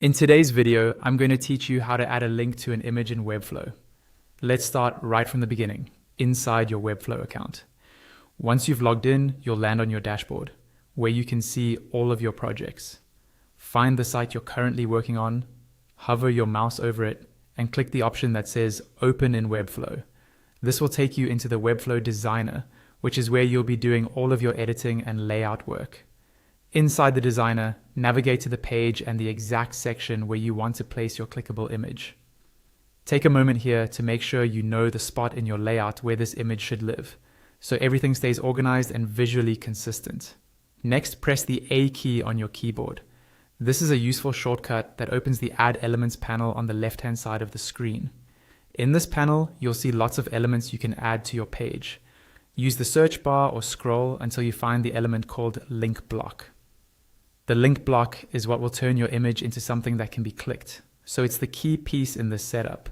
In today's video, I'm going to teach you how to add a link to an image in Webflow. Let's start right from the beginning, inside your Webflow account. Once you've logged in, you'll land on your dashboard, where you can see all of your projects. Find the site you're currently working on, hover your mouse over it, and click the option that says Open in Webflow. This will take you into the Webflow Designer, which is where you'll be doing all of your editing and layout work. Inside the designer, navigate to the page and the exact section where you want to place your clickable image. Take a moment here to make sure you know the spot in your layout where this image should live, so everything stays organized and visually consistent. Next, press the A key on your keyboard. This is a useful shortcut that opens the Add Elements panel on the left-hand side of the screen. In this panel, you'll see lots of elements you can add to your page. Use the search bar or scroll until you find the element called Link Block. The link block is what will turn your image into something that can be clicked, so it's the key piece in this setup.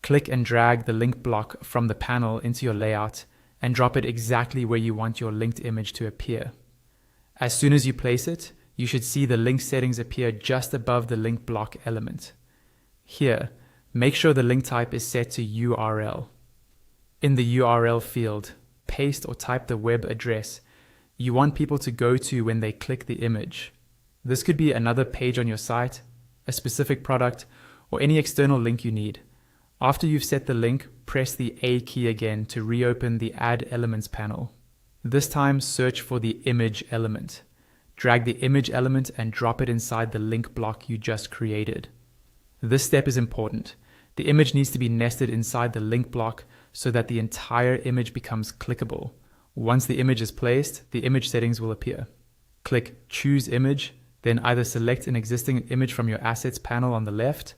Click and drag the link block from the panel into your layout and drop it exactly where you want your linked image to appear. As soon as you place it, you should see the link settings appear just above the link block element. Here, make sure the link type is set to URL. In the URL field, paste or type the web address you want people to go to when they click the image. This could be another page on your site, a specific product, or any external link you need. After you've set the link, press the A key again to reopen the Add Elements panel. This time, search for the image element. Drag the image element and drop it inside the link block you just created. This step is important. The image needs to be nested inside the link block so that the entire image becomes clickable. Once the image is placed, the image settings will appear. Click Choose Image, then either select an existing image from your Assets panel on the left,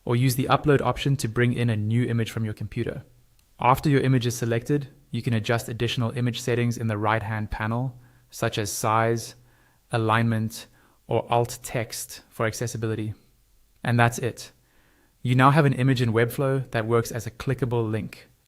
or use the Upload option to bring in a new image from your computer. After your image is selected, you can adjust additional image settings in the right-hand panel, such as size, alignment, or alt text for accessibility. And that's it. You now have an image in Webflow that works as a clickable link.